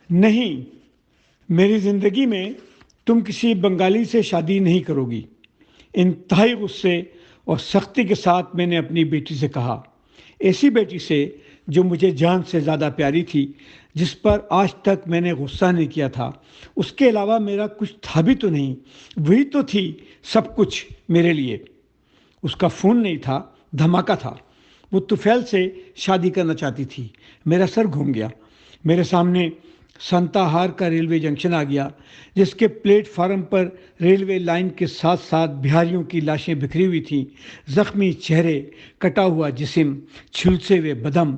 نہیں، میری زندگی میں تم کسی بنگالی سے شادی نہیں کرو گی، انتہائی غصے اور سختی کے ساتھ میں نے اپنی بیٹی سے کہا، ایسی بیٹی سے جو مجھے جان سے زیادہ پیاری تھی، جس پر آج تک میں نے غصہ نہیں کیا تھا، اس کے علاوہ میرا کچھ تھا بھی تو نہیں، وہی تو تھی سب کچھ میرے لیے۔ اس کا فون نہیں تھا، دھماکہ تھا۔ وہ طفیل سے شادی کرنا چاہتی تھی۔ میرا سر گھوم گیا۔ میرے سامنے سنتا ہار کا ریلوے جنکشن آ گیا، جس کے پلیٹ فارم پر ریلوے لائن کے ساتھ ساتھ بہاریوں کی لاشیں بکھری ہوئی تھیں، زخمی چہرے، کٹا ہوا جسم، جھلسے ہوئے بدن،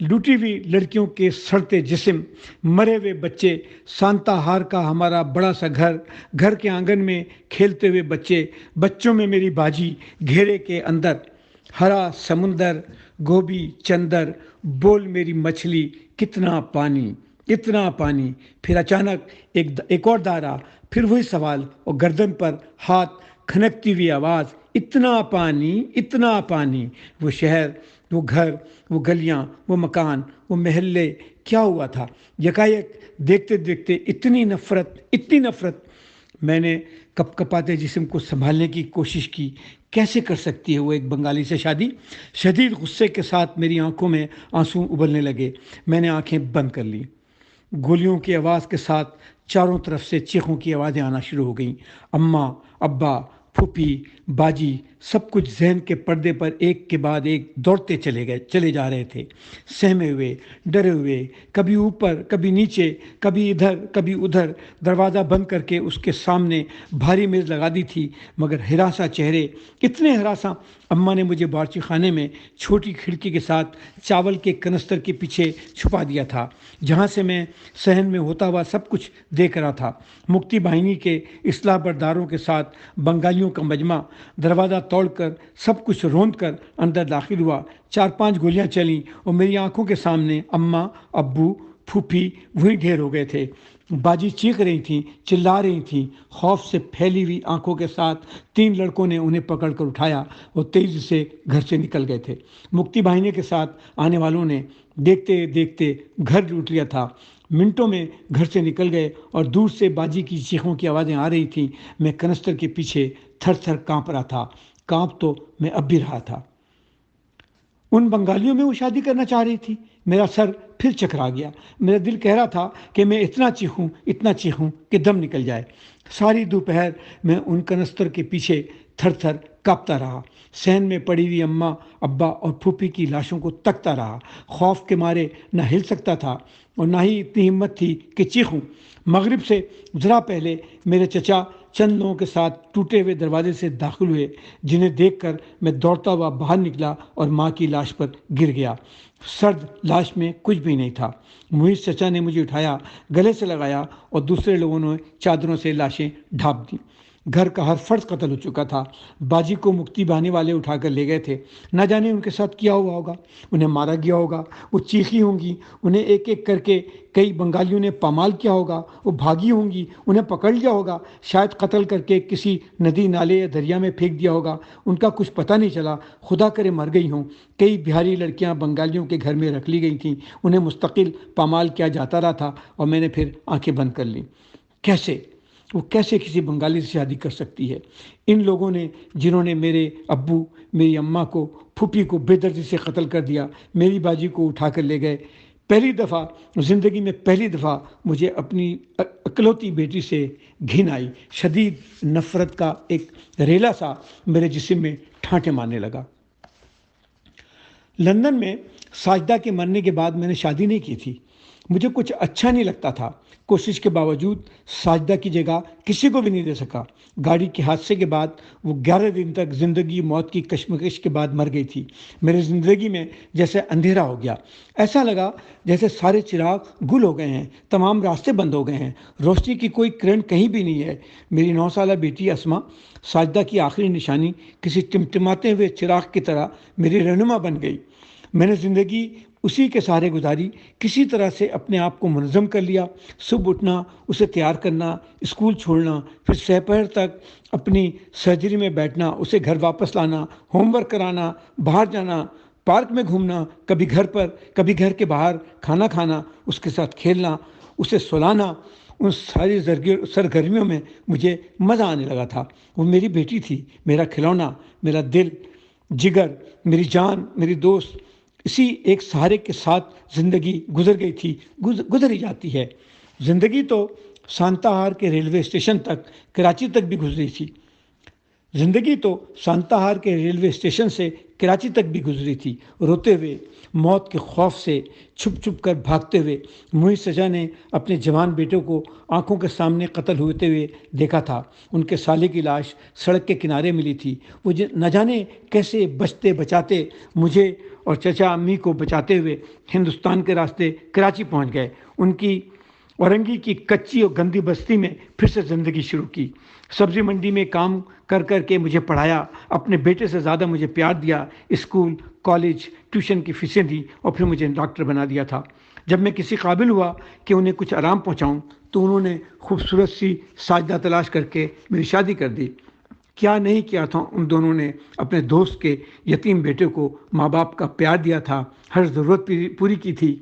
لوٹی ہوئی لڑکیوں کے سڑتے جسم، مرے ہوئے بچے، سانتا ہار کا ہمارا بڑا سا گھر، گھر کے آنگن میں کھیلتے ہوئے بچے، بچوں میں میری باجی، گھیرے کے اندر ہرا سمندر، گوبھی چندر، بول میری مچھلی، کتنا پانی، اتنا پانی۔ پھر اچانک ایک اور دائرہ، پھر وہی سوال، اور گردن پر ہاتھ، کھنکتی ہوئی آواز، اتنا پانی، اتنا پانی۔ وہ شہر، وہ گھر، وہ گلیاں، وہ مکان، وہ محلے، کیا ہوا تھا؟ یکایک دیکھتے دیکھتے اتنی نفرت، اتنی نفرت۔ میں نے کپ کپاتے جسم کو سنبھالنے کی کوشش کی۔ کیسے کر سکتی ہے وہ ایک بنگالی سے شادی؟ شدید غصے کے ساتھ میری آنکھوں میں آنسو ابلنے لگے۔ میں نے آنکھیں بند کر لی۔ گولیوں کی آواز کے ساتھ چاروں طرف سے چیخوں کی آوازیں آنا شروع ہو گئیں۔ اماں، ابا، پھوپھی، باجی، سب کچھ ذہن کے پردے پر ایک کے بعد ایک دوڑتے چلے جا رہے تھے، سہمے ہوئے، ڈرے ہوئے، کبھی اوپر، کبھی نیچے، کبھی ادھر، کبھی ادھر۔ دروازہ بند کر کے اس کے سامنے بھاری میز لگا دی تھی، مگر ہراساں چہرے، اتنے ہراساں۔ اماں نے مجھے بارچی خانے میں چھوٹی کھڑکی کے ساتھ چاول کے کنستر کے پیچھے چھپا دیا تھا، جہاں سے میں صحن میں ہوتا ہوا سب کچھ دیکھ رہا تھا۔ مکتی باہنی کے اصلاح برداروں کے ساتھ بنگالیوں کا مجمع دروازہ توڑ کر سب کچھ روند کر اندر داخل ہوا۔ 4-5 گولیاں چلیں اور میری آنکھوں کے سامنے اماں، ابو، پھوپھی وہی ڈھیر ہو گئے تھے۔ باجی چیخ رہی تھیں، چلا رہی تھیں، خوف سے پھیلی ہوئی آنکھوں کے ساتھ 3 لڑکوں نے انہیں پکڑ کر اٹھایا اور تیزی سے گھر سے نکل گئے تھے۔ مکتی باہنی کے ساتھ آنے والوں نے دیکھتے دیکھتے گھر لوٹ لیا تھا۔ منٹوں میں گھر سے نکل گئے اور دور سے باجی کی چیخوں کی آوازیں آ رہی تھیں۔ میں کنستر کے پیچھے تھر تھر کانپ رہا تھا۔ کانپ تو میں اب بھی رہا تھا۔ ان بنگالیوں میں وہ شادی کرنا چاہ رہی تھی۔ میرا سر پھر چکرا گیا۔ میرا دل کہہ رہا تھا کہ میں اتنا چیخوں کہ دم نکل جائے۔ ساری دوپہر میں ان کنستر کے پیچھے تھر تھر کانپتا رہا، صحن میں پڑی ہوئی اماں، ابا اور پھوپھی کی لاشوں کو تکتا رہا۔ خوف کے مارے نہ ہل سکتا تھا اور نہ ہی اتنی ہمت تھی کہ چیخوں۔ مغرب سے ذرا پہلے میرے چچا چند لوگوں کے ساتھ ٹوٹے ہوئے دروازے سے داخل ہوئے، جنہیں دیکھ کر میں دوڑتا ہوا باہر نکلا اور ماں کی لاش پر گر گیا۔ سرد لاش میں کچھ بھی نہیں تھا۔ محیط چچا نے مجھے اٹھایا، گلے سے لگایا اور دوسرے لوگوں نے چادروں سے لاشیں ڈھانپ دیں۔ گھر کا ہر فرد قتل ہو چکا تھا۔ باجی کو مکتی بہانے والے اٹھا کر لے گئے تھے۔ نہ جانے ان کے ساتھ کیا ہوا ہوگا، انہیں مارا گیا ہوگا، وہ چیخی ہوں گی، انہیں ایک ایک کر کے کئی بنگالیوں نے پامال کیا ہوگا، وہ بھاگی ہوں گی، انہیں پکڑ لیا ہوگا، شاید قتل کر کے کسی ندی نالے یا دریا میں پھینک دیا ہوگا، ان کا کچھ پتہ نہیں چلا، خدا کرے مر گئی ہوں۔ کئی بہاری لڑکیاں بنگالیوں کے گھر میں رکھ لی گئی تھیں، انہیں مستقل پامال کیا جاتا رہا تھا اور میں نے پھر آنکھیں بند کر لیں۔ وہ کیسے کسی بنگالی سے شادی کر سکتی ہے؟ ان لوگوں نے، جنہوں نے میرے ابو، میری اماں کو، پھوپھی کو بے دردی سے قتل کر دیا، میری باجی کو اٹھا کر لے گئے۔ زندگی میں پہلی دفعہ مجھے اپنی اکلوتی بیٹی سے گھن آئی۔ شدید نفرت کا ایک ریلا سا میرے جسم میں ٹھانٹے مارنے لگا۔ لندن میں ساجدہ کے مرنے کے بعد میں نے شادی نہیں کی تھی۔ مجھے کچھ اچھا نہیں لگتا تھا۔ کوشش کے باوجود ساجدہ کی جگہ کسی کو بھی نہیں دے سکا۔ گاڑی کے حادثے کے بعد وہ 11 دن تک زندگی موت کی کشمکش کے بعد مر گئی تھی۔ میری زندگی میں جیسے اندھیرا ہو گیا۔ ایسا لگا جیسے سارے چراغ گل ہو گئے ہیں، تمام راستے بند ہو گئے ہیں، روشنی کی کوئی کرن کہیں بھی نہیں ہے۔ میری 9 سالہ بیٹی اسما، ساجدہ کی آخری نشانی، کسی ٹمٹماتے ہوئے چراغ کی طرح میری رہنما بن گئی۔ میں نے زندگی اسی کے سہارے گزاری، کسی طرح سے اپنے آپ کو منظم کر لیا۔ صبح اٹھنا، اسے تیار کرنا، اسکول چھوڑنا، پھر سپہر تک اپنی سرجری میں بیٹھنا، اسے گھر واپس لانا، ہوم ورک کرانا، باہر جانا، پارک میں گھومنا، کبھی گھر پر، کبھی گھر کے باہر، کھانا کھانا، اس کے ساتھ کھیلنا، اسے سلانا، ان ساری سرگرمیوں میں مجھے مزہ آنے لگا تھا۔ وہ میری بیٹی تھی، میرا کھلونا، میرا دل، جگر، میری جان، میری دوست۔ اسی ایک سہارے کے ساتھ زندگی گزر گئی تھی، گزر ہی جاتی ہے۔ زندگی تو سانتاہار کے ریلوے اسٹیشن تک، کراچی تک بھی گزری تھی۔ زندگی تو سانتاہار کے ریلوے اسٹیشن سے کراچی تک بھی گزری تھی۔ روتے ہوئے، موت کے خوف سے چھپ چھپ کر بھاگتے ہوئے، محیط سجا نے اپنے جوان بیٹے کو آنکھوں کے سامنے قتل ہوتے ہوئے دیکھا تھا۔ ان کے سالے کی لاش سڑک کے کنارے ملی تھی۔ وہ نہ جانے کیسے بچتے بچاتے مجھے اور چچا امی کو بچاتے ہوئے ہندوستان کے راستے کراچی پہنچ گئے۔ ان کی اورنگی کی کچی اور گندی بستی میں پھر سے زندگی شروع کی۔ سبزی منڈی میں کام کر کر کے مجھے پڑھایا، اپنے بیٹے سے زیادہ مجھے پیار دیا، اسکول، کالج، ٹیوشن کی فیسیں دی اور پھر مجھے ڈاکٹر بنا دیا تھا۔ جب میں کسی قابل ہوا کہ انہیں کچھ آرام پہنچاؤں تو انہوں نے خوبصورت سی ساجدہ تلاش کر کے میری شادی کر دی۔ کیا نہیں کیا تھا ان دونوں نے اپنے دوست کے یتیم بیٹے کو، ماں باپ کا پیار دیا تھا، ہر ضرورت پوری کی تھی۔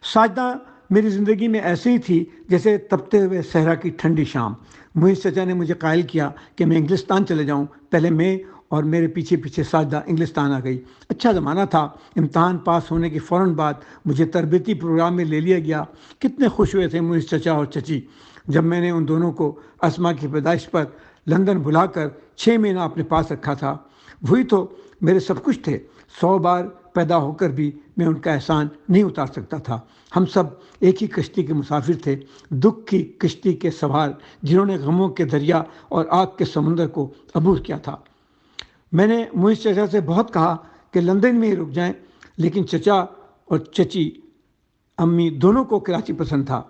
ساجدہ میری زندگی میں ایسے ہی تھی جیسے تپتے ہوئے صحرا کی ٹھنڈی شام۔ محیط چچا نے مجھے قائل کیا کہ میں انگلستان چلے جاؤں۔ پہلے میں اور میرے پیچھے پیچھے ساجدہ انگلستان آ گئی۔ اچھا زمانہ تھا۔ امتحان پاس ہونے کے فوراً بعد مجھے تربیتی پروگرام میں لے لیا گیا۔ کتنے خوش ہوئے تھے محیط چچا اور چچی جب میں نے ان دونوں کو اسما کی پیدائش پر لندن بلا کر 6 مہینہ اپنے پاس رکھا تھا۔ وہی تو میرے سب کچھ تھے۔ 100 بار پیدا ہو کر بھی میں ان کا احسان نہیں اتار سکتا تھا۔ ہم سب ایک ہی کشتی کے مسافر تھے، دکھ کی کشتی کے سوار، جنہوں نے غموں کے دریا اور آگ کے سمندر کو عبور کیا تھا۔ میں نے محیط چچا سے بہت کہا کہ لندن میں ہی رک جائیں، لیکن چچا اور چچی امی دونوں کو کراچی پسند تھا۔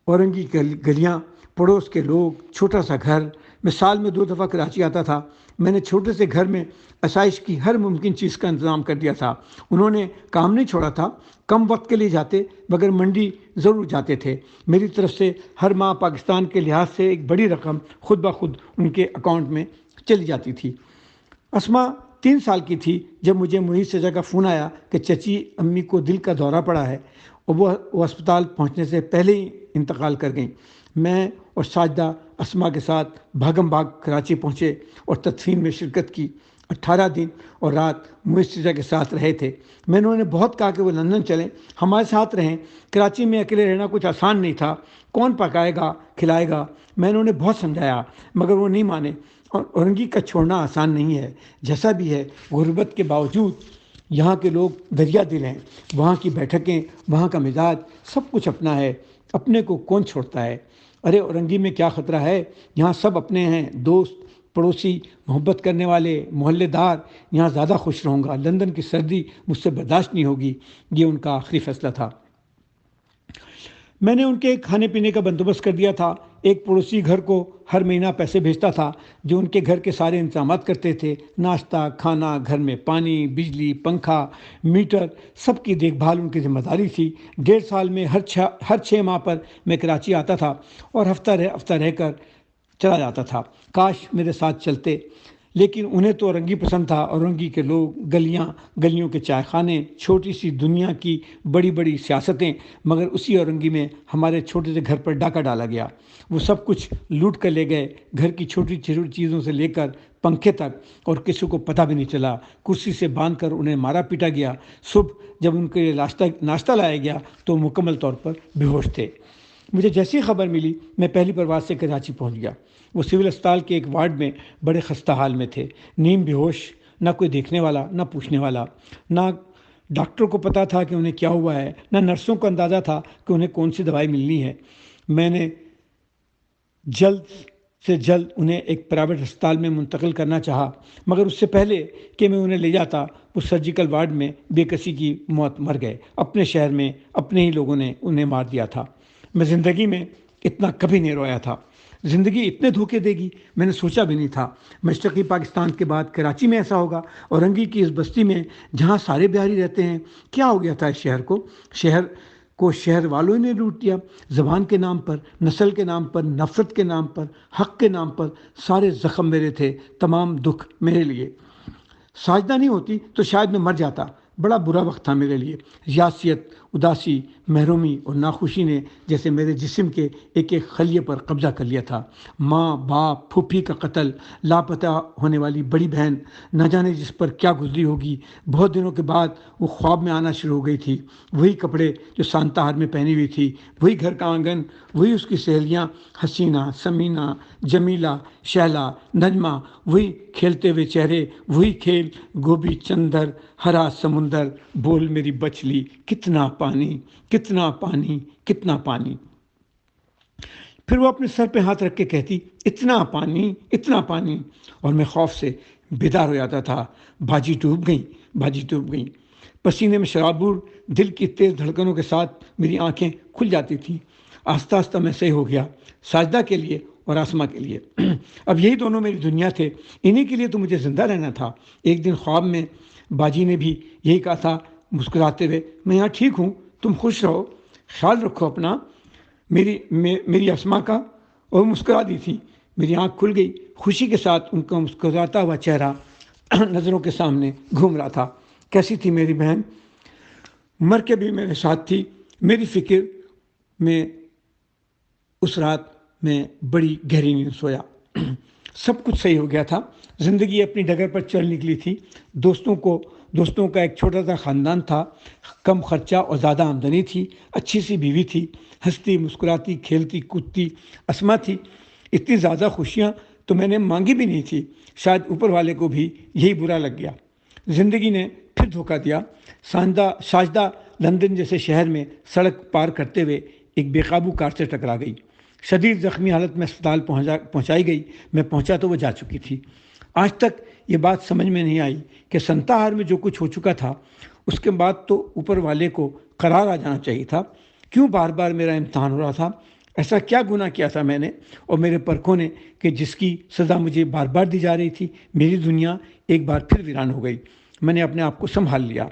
اورنگی گلیاں، پڑوس کے لوگ، چھوٹا سا گھر۔ میں سال میں 2 دفعہ کراچی آتا تھا۔ میں نے چھوٹے سے گھر میں آسائش کی ہر ممکن چیز کا انتظام کر دیا تھا۔ انہوں نے کام نہیں چھوڑا تھا۔ کم وقت کے لیے جاتے مگر منڈی ضرور جاتے تھے۔ میری طرف سے ہر ماہ پاکستان کے لحاظ سے ایک بڑی رقم خود بخود ان کے اکاؤنٹ میں چلی جاتی تھی۔ اسما 3 سال کی تھی جب مجھے محیط چچا کا فون آیا کہ چچی امی کو دل کا دورہ پڑا ہے اور وہ اسپتال پہنچنے سے پہلے ہی انتقال کر گئیں۔ میں اور ساجدہ اسما کے ساتھ بھاگم بھاگ کراچی پہنچے اور تدفین میں شرکت کی۔ 18 دن اور رات محیط چچا کے ساتھ رہے تھے۔ میں نے انہیں بہت کہا کہ وہ لندن چلیں، ہمارے ساتھ رہیں۔ کراچی میں اکیلے رہنا کچھ آسان نہیں تھا۔ کون پکائے گا، کھلائے گا؟ میں نے انہیں بہت سمجھایا مگر وہ نہیں مانے۔ اور اورنگی کا چھوڑنا آسان نہیں ہے۔ جیسا بھی ہے، غربت کے باوجود یہاں کے لوگ دریا دل ہیں۔ وہاں کی بیٹھکیں، وہاں کا مزاج، سب کچھ اپنا ہے۔ اپنے کو کون چھوڑتا ہے؟ ارے اورنگی میں کیا خطرہ ہے؟ یہاں سب اپنے ہیں، دوست، پڑوسی، محبت کرنے والے، محلے دار۔ یہاں زیادہ خوش رہوں گا۔ لندن کی سردی مجھ سے برداشت نہیں ہوگی۔ یہ ان کا آخری فیصلہ تھا۔ میں نے ان کے کھانے پینے کا بندوبست کر دیا تھا۔ ایک پڑوسی گھر کو ہر مہینہ پیسے بھیجتا تھا جو ان کے گھر کے سارے انتظامات کرتے تھے۔ ناشتہ، کھانا، گھر میں پانی، بجلی، پنکھا، میٹر، سب کی دیکھ بھال ان کی ذمہ داری تھی۔ 1.5 سال میں ہر 6 ماہ پر میں کراچی آتا تھا اور ہفتہ رہ کر چلا جاتا تھا۔ کاش میرے ساتھ چلتے، لیکن انہیں تو اورنگی پسند تھا۔ اورنگی کے لوگ، گلیوں کے چائے خانے، چھوٹی سی دنیا کی بڑی بڑی سیاستیں۔ مگر اسی اورنگی میں ہمارے چھوٹے سے گھر پر ڈاکہ ڈالا گیا۔ وہ سب کچھ لوٹ کر لے گئے، گھر کی چھوٹی چھوٹی چیزوں سے لے کر پنکھے تک، اور کسی کو پتہ بھی نہیں چلا۔ کرسی سے باندھ کر انہیں مارا پیٹا گیا۔ صبح جب ان کے لیے ناشتہ لایا گیا تو مکمل طور پر بے ہوش تھے۔ مجھے جیسی خبر ملی میں پہلی پرواز سے کراچی پہنچ گیا۔ وہ سول اسپتال کے ایک وارڈ میں بڑے خستہ حال میں تھے، نیم بے ہوش، نہ کوئی دیکھنے والا، نہ پوچھنے والا۔ نہ ڈاکٹر کو پتا تھا کہ انہیں کیا ہوا ہے، نہ نرسوں کو اندازہ تھا کہ انہیں کون سی دوائی ملنی ہے۔ میں نے جلد سے جلد انہیں ایک پرائیویٹ ہسپتال میں منتقل کرنا چاہا، مگر اس سے پہلے کہ میں انہیں لے جاتا وہ سرجیکل وارڈ میں بے کسی کی موت مر گئے۔ اپنے شہر میں اپنے ہی لوگوں نے انہیں مار دیا تھا۔ میں زندگی میں اتنا کبھی نہیں رویا تھا۔ زندگی اتنے دھوکے دے گی میں نے سوچا بھی نہیں تھا۔ مشرقی پاکستان کے بعد کراچی میں ایسا ہوگا، اورنگی کی اس بستی میں جہاں سارے بہاری رہتے ہیں۔ کیا ہو گیا تھا اس شہر والوں نے لوٹ دیا۔ زبان کے نام پر، نسل کے نام پر، نفرت کے نام پر، حق کے نام پر، سارے زخم میرے تھے، تمام دکھ میرے لیے۔ ساجدہ نہیں ہوتی تو شاید میں مر جاتا۔ بڑا برا وقت تھا میرے لیے۔ ریاسیت اداسی، محرومی اور ناخوشی نے جیسے میرے جسم کے ایک ایک خلیے پر قبضہ کر لیا تھا۔ ماں، باپ، پھوپھی کا قتل، لاپتہ ہونے والی بڑی بہن، نہ جانے جس پر کیا گزری ہوگی۔ بہت دنوں کے بعد وہ خواب میں آنا شروع ہو گئی تھی، وہی کپڑے جو سانتہار میں پہنی ہوئی تھی، وہی گھر کا آنگن، وہی اس کی سہیلیاں حسینہ، سمینہ، جمیلہ، شہلا، نجمہ، وہی کھیلتے ہوئے چہرے، وہی کھیل، گوبھی چندر، ہرا سمندر، بول میری بچلی، کتنا پانی، کتنا پانی، کتنا پانی۔ پھر وہ اپنے سر پہ ہاتھ رکھ کے کہتی، اتنا پانی، اتنا پانی، اور میں خوف سے بیدار ہو جاتا تھا۔ باجی ڈوب گئیں، باجی ڈوب گئیں۔ پسینے میں شرابور، دل کی تیز دھڑکنوں کے ساتھ میری آنکھیں کھل جاتی تھیں۔ آہستہ آہستہ میں صحیح ہو گیا، ساجدہ کے لیے اور آسماں کے لیے۔ اب یہی دونوں میری دنیا تھے، انہی کے لیے تو مجھے زندہ رہنا تھا۔ ایک دن خواب میں باجی نے بھی یہی کہا تھا مسکراتے ہوئے، میں یہاں ٹھیک ہوں، تم خوش رہو، خیال رکھو اپنا، میری اسما کا۔ اور وہ مسکرا دی تھی۔ میری آنکھ کھل گئی، خوشی کے ساتھ ان کا مسکراتا ہوا چہرہ نظروں کے سامنے گھوم رہا تھا۔ کیسی تھی میری بہن، مر کے بھی میرے ساتھ تھی۔ میری فکر میں اس رات میں بڑی گہری نیند سویا۔ سب کچھ صحیح ہو گیا تھا، زندگی اپنی ڈگر پر چل نکلی تھی۔ دوستوں کا ایک چھوٹا سا خاندان تھا، کم خرچہ اور زیادہ آمدنی تھی، اچھی سی بیوی تھی، ہنستی مسکراتی کھیلتی کودتی اسما تھی۔ اتنی زیادہ خوشیاں تو میں نے مانگی بھی نہیں تھی، شاید اوپر والے کو بھی یہی برا لگ گیا۔ زندگی نے پھر دھوکہ دیا۔ ساجدہ لندن جیسے شہر میں سڑک پار کرتے ہوئے ایک بے قابو کار سے ٹکرا گئی، شدید زخمی حالت میں اسپتال پہنچائی گئی۔ میں پہنچا تو وہ جا چکی تھی۔ آج تک یہ بات سمجھ میں نہیں آئی کہ سنتاہار میں جو کچھ ہو چکا تھا اس کے بعد تو اوپر والے کو قرار آ جانا چاہیے تھا۔ کیوں بار بار میرا امتحان ہو رہا تھا؟ ایسا کیا گناہ کیا تھا میں نے اور میرے پرکھوں نے کہ جس کی سزا مجھے بار بار دی جا رہی تھی؟ میری دنیا ایک بار پھر ویران ہو گئی۔ میں نے اپنے آپ کو سنبھال لیا۔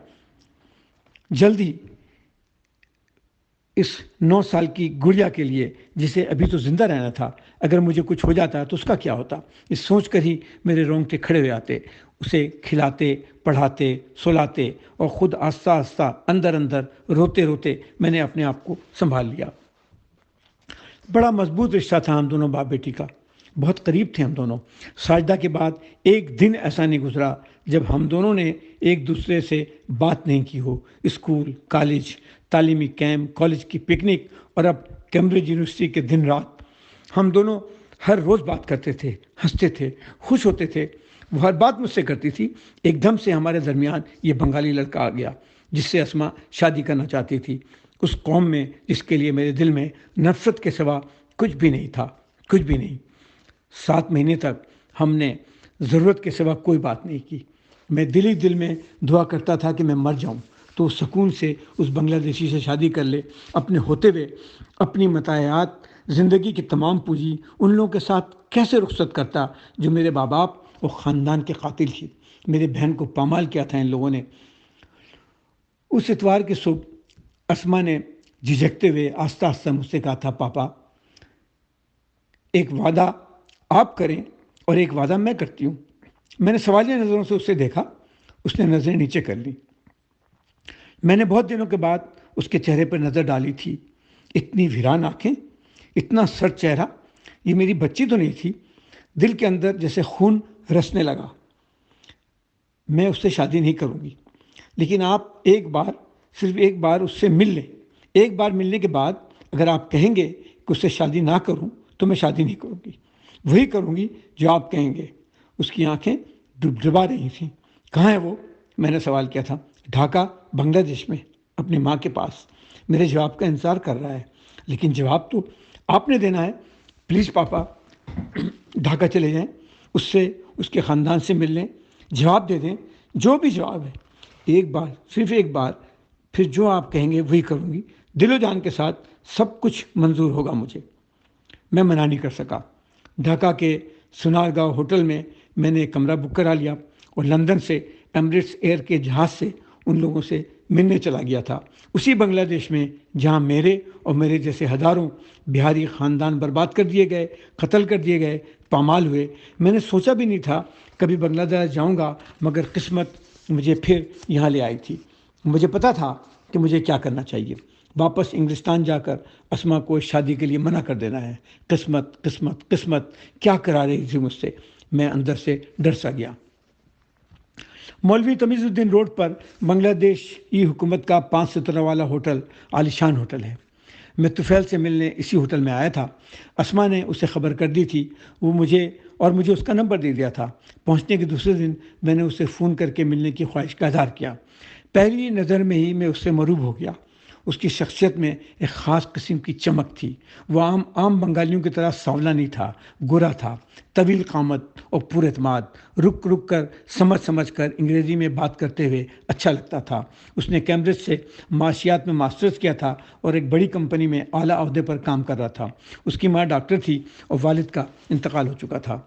جلدی اس 9 سال کی گڑیا کے لیے جسے ابھی تو زندہ رہنا تھا، اگر مجھے کچھ ہو جاتا تو اس کا کیا ہوتا؟ اس سوچ کر ہی میرے رونگٹے کھڑے ہو جاتے۔ اسے کھلاتے، پڑھاتے، سلاتے اور خود آہستہ آہستہ اندر روتے روتے میں نے اپنے آپ کو سنبھال لیا۔ بڑا مضبوط رشتہ تھا ہم دونوں باپ بیٹی کا، بہت قریب تھے ہم دونوں۔ ساجدہ کے بعد ایک دن ایسا نہیں گزرا جب ہم دونوں نے ایک دوسرے سے بات نہیں کی ہو۔ اسکول، کالج، تعلیمی کیمپ، کالج کی پکنک اور اب کیمبرج یونیورسٹی کے دن رات ہم دونوں ہر روز بات کرتے تھے، ہنستے تھے، خوش ہوتے تھے۔ وہ ہر بات مجھ سے کرتی تھی۔ ایک دم سے ہمارے درمیان یہ بنگالی لڑکا آ گیا جس سے اسما شادی کرنا چاہتی تھی، اس قوم میں جس کے لیے میرے دل میں نفرت کے سوا کچھ بھی نہیں تھا، کچھ بھی نہیں۔ 7 مہینے تک ہم نے ضرورت کے سوا کوئی بات نہیں کی۔ میں دل میں دعا کرتا تھا کہ میں مر جاؤں تو سکون سے اس بنگلہ دیشی سے شادی کر لے، اپنے ہوتے ہوئے اپنی متاعات، زندگی کی تمام پونجی ان لوگوں کے ساتھ کیسے رخصت کرتا جو میرے ماں باپ اور خاندان کے قاتل تھے۔ میرے بہن کو پامال کیا تھا ان لوگوں نے۔ اس اتوار کی صبح اسما نے جھجکتے ہوئے آہستہ آہستہ مجھ سے کہا تھا، پاپا ایک وعدہ آپ کریں اور ایک وعدہ میں کرتی ہوں۔ میں نے سوالیہ نظروں سے اسے دیکھا، اس نے نظریں نیچے کر لی۔ میں نے بہت دنوں کے بعد اس کے چہرے پر نظر ڈالی تھی۔ اتنی ویران آنکھیں، اتنا سرد چہرہ، یہ میری بچی تو نہیں تھی۔ دل کے اندر جیسے خون رسنے لگا۔ میں اس سے شادی نہیں کروں گی، لیکن آپ صرف ایک بار اس سے مل لیں۔ ایک بار ملنے کے بعد اگر آپ کہیں گے کہ اس سے شادی نہ کروں تو میں شادی نہیں کروں گی، وہی کروں گی جو آپ کہیں گے۔ اس کی آنکھیں ڈبڈبا رہی تھیں۔ کہاں ہے وہ؟ میں نے سوال کیا تھا۔ ڈھاکہ، بنگلہ دیش میں، اپنی ماں کے پاس۔ میرے جواب کا انتظار کر رہا ہے، لیکن جواب تو آپ نے دینا ہے۔ پلیز پاپا ڈھاکہ چلے جائیں، اس سے، اس کے خاندان سے مل لیں، جواب دے دیں، جو بھی جواب ہے۔ ایک بار، صرف ایک بار، پھر جو آپ کہیں گے وہی کروں گی۔ دل و جان کے ساتھ سب کچھ منظور ہوگا مجھے۔ میں منع نہیں کر سکا۔ ڈھاکہ کے سنارگاؤں ہوٹل میں نے ایک کمرہ بک کرا لیا اور لندن سے ایمریٹس ایئر کے جہاز سے ان لوگوں سے ملنے چلا گیا تھا، اسی بنگلہ دیش میں جہاں میرے اور میرے جیسے ہزاروں بہاری خاندان برباد کر دیے گئے، قتل کر دیے گئے، پامال ہوئے۔ میں نے سوچا بھی نہیں تھا کبھی بنگلہ دیش جاؤں گا، مگر قسمت مجھے پھر یہاں لے آئی تھی۔ مجھے پتا تھا کہ مجھے کیا کرنا چاہیے۔ واپس انگلستان جا کر اسما کو اس شادی کے لیے منع کر دینا ہے۔ قسمت قسمت قسمت کیا کرا رہی تھی مجھ سے، میں اندر سے ڈر سا گیا۔ مولوی تمیز الدین روڈ پر بنگلہ دیش ای حکومت کا 5 ستارہ والا ہوٹل عالیشان ہوٹل ہے۔ میں طفیل سے ملنے اسی ہوٹل میں آیا تھا۔ اسما نے اسے خبر کر دی تھی، مجھے اس کا نمبر دے دیا تھا۔ پہنچنے کے دوسرے دن میں نے اسے فون کر کے ملنے کی خواہش کا اظہار کیا۔ پہلی نظر میں ہی میں اس سے مرعوب ہو گیا۔ اس کی شخصیت میں ایک خاص قسم کی چمک تھی۔ وہ عام بنگالیوں کی طرح سانولا نہیں تھا، گورا تھا، طویل قامت اور پر اعتماد۔ رک کر سمجھ کر انگریزی میں بات کرتے ہوئے اچھا لگتا تھا۔ اس نے کیمبرج سے معاشیات میں ماسٹرز کیا تھا اور ایک بڑی کمپنی میں اعلیٰ عہدے پر کام کر رہا تھا۔ اس کی ماں ڈاکٹر تھی اور والد کا انتقال ہو چکا تھا۔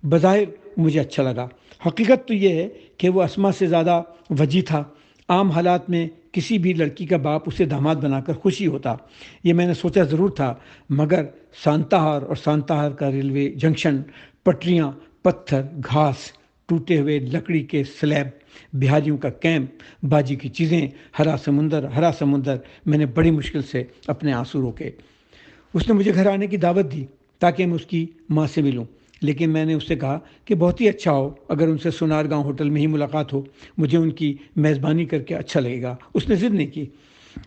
بظاہر مجھے اچھا لگا۔ حقیقت تو یہ ہے کہ وہ اسما سے زیادہ وجی تھا۔ عام حالات میں کسی بھی لڑکی کا باپ اسے داماد بنا کر خوشی ہوتا، یہ میں نے سوچا ضرور تھا، مگر سانتاہر کا ریلوے جنکشن، پٹریاں، پتھر، گھاس، ٹوٹے ہوئے لکڑی کے سلیب، بہاریوں کا کیمپ، باجی کی چیزیں، ہرا سمندر، میں نے بڑی مشکل سے اپنے آنسو روکے۔ اس نے مجھے گھر آنے کی دعوت دی تاکہ میں اس کی ماں سے ملوں، لیکن میں نے اس سے کہا کہ بہت ہی اچھا ہو اگر ان سے سونار گاؤں ہوٹل میں ہی ملاقات ہو، مجھے ان کی میزبانی کر کے اچھا لگے گا۔ اس نے ضد نہیں کی۔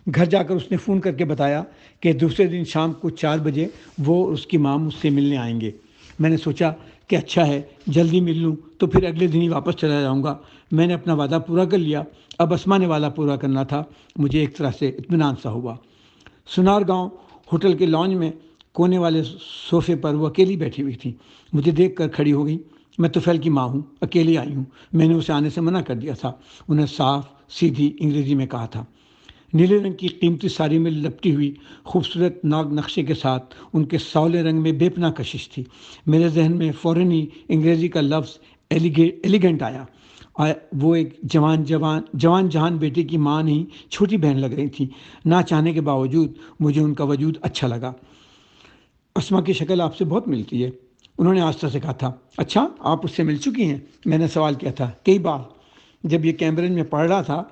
گھر جا کر اس نے فون کر کے بتایا کہ دوسرے دن شام کو 4 بجے وہ اور اس کی ماں مجھ سے ملنے آئیں گے۔ میں نے سوچا کہ اچھا ہے، جلدی مل لوں تو پھر اگلے دن ہی واپس چلا جاؤں گا۔ میں نے اپنا وعدہ پورا کر لیا، اب اسما نے وعدہ پورا کرنا تھا۔ مجھے ایک طرح سے اطمینان سا ہوا۔ سونار گاؤں ہوٹل کے لانج میں کونے والے صوفے پر وہ اکیلی بیٹھی ہوئی تھی۔ مجھے دیکھ کر کھڑی ہو گئی۔ میں طفیل کی ماں ہوں، اکیلی آئی ہوں۔ میں نے اسے آنے سے منع کر دیا تھا۔ انہیں صاف سیدھی انگریزی میں کہا تھا۔ نیلے رنگ کی قیمتی ساری میں لپٹی ہوئی خوبصورت ناگ نقشے کے ساتھ ان کے سانولے رنگ میں بے پناہ کشش تھی۔ میرے ذہن میں فوراً ہی انگریزی کا لفظ ایلیگنٹ آیا۔ وہ ایک جوان جہان بیٹے کی ماں نہیں، چھوٹی بہن لگ رہی تھی۔ نہ چاہنے کے باوجود مجھے ان کا وجود اچھا لگا۔ اسما کی شکل آپ سے بہت ملتی ہے، انہوں نے آستہ سے کہا تھا۔ اچھا، آپ اس سے مل چکی ہیں؟ میں نے سوال کیا تھا۔ کئی بار، جب یہ کیمبرج میں پڑھ رہا تھا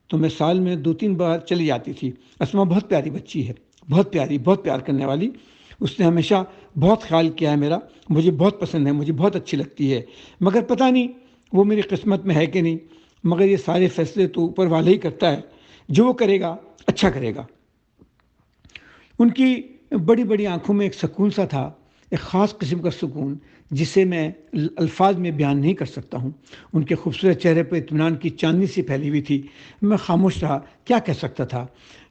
تو میں سال میں 2-3 بار چلی جاتی تھی۔ اسما بہت پیاری بچی ہے، بہت پیاری، بہت پیار کرنے والی۔ اس نے ہمیشہ بہت خیال کیا ہے میرا، مجھے بہت پسند ہے، مجھے بہت اچھی لگتی ہے، مگر پتہ نہیں وہ میری قسمت میں ہے کہ نہیں۔ مگر یہ سارے فیصلے تو اوپر والا ہی کرتا ہے، جو وہ کرے گا اچھا کرے گا۔ ان کی بڑی بڑی آنکھوں میں ایک سکون سا تھا، ایک خاص قسم کا سکون جسے میں الفاظ میں بیان نہیں کر سکتا ہوں۔ ان کے خوبصورت چہرے پر اطمینان کی چاندنی سی پھیلی ہوئی تھی۔ میں خاموش رہا، کیا کہہ سکتا تھا۔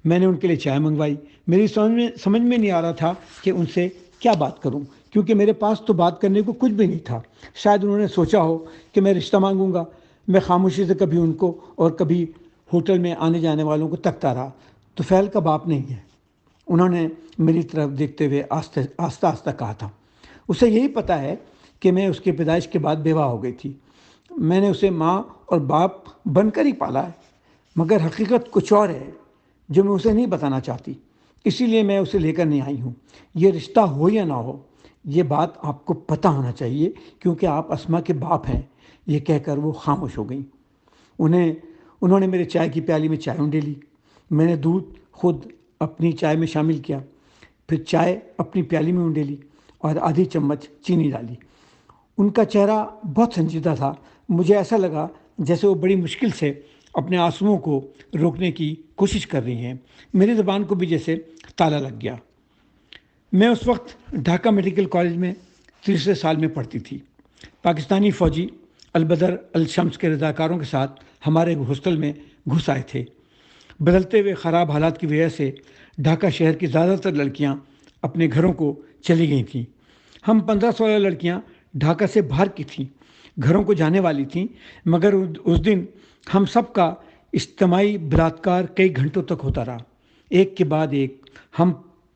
میں نے ان کے لیے چائے منگوائی۔ میری سمجھ میں نہیں آ رہا تھا کہ ان سے کیا بات کروں، کیونکہ میرے پاس تو بات کرنے کو کچھ بھی نہیں تھا۔ شاید انہوں نے سوچا ہو کہ میں رشتہ مانگوں گا۔ میں خاموشی سے کبھی ان کو اور کبھی ہوٹل میں آنے جانے والوں کو تکتا رہا۔ طفیل کا باپ نہیں ہے، انہوں نے میری طرف دیکھتے ہوئے آہستہ کہا تھا۔ اسے یہی پتہ ہے کہ میں اس کی پیدائش کے بعد بیوہ ہو گئی تھی۔ میں نے اسے ماں اور باپ بن کر ہی پالا ہے، مگر حقیقت کچھ اور ہے جو میں اسے نہیں بتانا چاہتی، اسی لیے میں اسے لے کر نہیں آئی ہوں۔ یہ رشتہ ہو یا نہ ہو، یہ بات آپ کو پتہ ہونا چاہیے، کیونکہ آپ اسما کے باپ ہیں۔ یہ کہہ کر وہ خاموش ہو گئیں۔ انہوں نے میرے چائے کی پیالی میں چائے انڈیلی۔ میں نے دودھ خود اپنی چائے میں شامل کیا، پھر چائے اپنی پیالی میں انڈیلی اور آدھی چمچ چینی ڈالی۔ ان کا چہرہ بہت سنجیدہ تھا۔ مجھے ایسا لگا جیسے وہ بڑی مشکل سے اپنے آنسوؤں کو روکنے کی کوشش کر رہی ہیں۔ میری زبان کو بھی جیسے تالا لگ گیا۔ میں اس وقت ڈھاکہ میڈیکل کالج میں تیسرے سال میں پڑھتی تھی۔ پاکستانی فوجی البدر الشمس کے رضاکاروں کے ساتھ ہمارے ہاسٹل میں گھس آئے تھے۔ بدلتے ہوئے خراب حالات کی وجہ سے ڈھاکہ شہر کی زیادہ تر لڑکیاں اپنے گھروں کو چلی گئی تھیں۔ ہم 15-16 لڑکیاں ڈھاکہ سے باہر کی تھیں، گھروں کو جانے والی تھیں، مگر اس دن ہم سب کا اجتماعی بلااتکار کئی گھنٹوں تک ہوتا رہا، ایک کے بعد ایک۔ ہم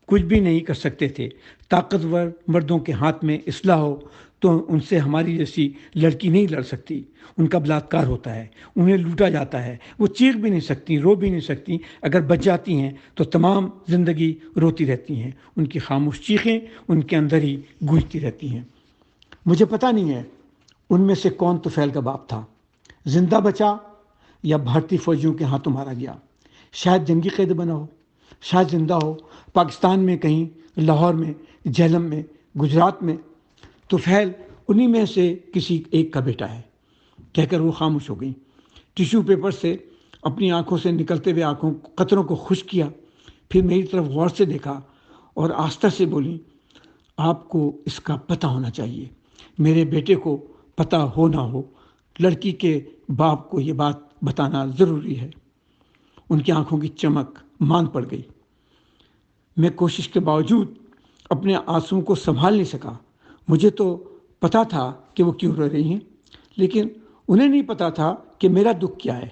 کچھ بھی نہیں کر سکتے تھے۔ طاقتور مردوں کے ہاتھ میں اسلحہ ہو تو ان سے ہماری جیسی لڑکی نہیں لڑ سکتی، ان کا بلااتکار ہوتا ہے، انہیں لوٹا جاتا ہے، وہ چیخ بھی نہیں سکتی، رو بھی نہیں سکتی، اگر بچ جاتی ہیں تو تمام زندگی روتی رہتی ہیں، ان کی خاموش چیخیں ان کے اندر ہی گونجتی رہتی ہیں۔ مجھے پتہ نہیں ہے ان میں سے کون طفیل کا باپ تھا، زندہ بچا یا بھارتی فوجیوں کے ہاتھوں مارا گیا۔ شاید جنگی قید بنا ہو، شاید زندہ ہو پاکستان میں کہیں، لاہور میں، جہلم میں، گجرات میں۔ طفیل انہی میں سے کسی ایک کا بیٹا ہے، کہہ کر وہ خاموش ہو گئی۔ ٹیشو پیپر سے اپنی آنکھوں سے نکلتے ہوئے قطروں کو خشک کیا، پھر میری طرف غور سے دیکھا اور آہستہ سے بولی، آپ کو اس کا پتہ ہونا چاہیے، میرے بیٹے کو پتہ ہو نہ ہو، لڑکی کے باپ کو یہ بات بتانا ضروری ہے۔ ان کی آنکھوں کی چمک مان پڑ گئی۔ میں کوشش کے باوجود اپنے آنسوؤں کو سنبھال نہیں سکا۔ مجھے تو پتا تھا کہ وہ کیوں رو رہی ہیں، لیکن انہیں نہیں پتا تھا کہ میرا دکھ کیا ہے۔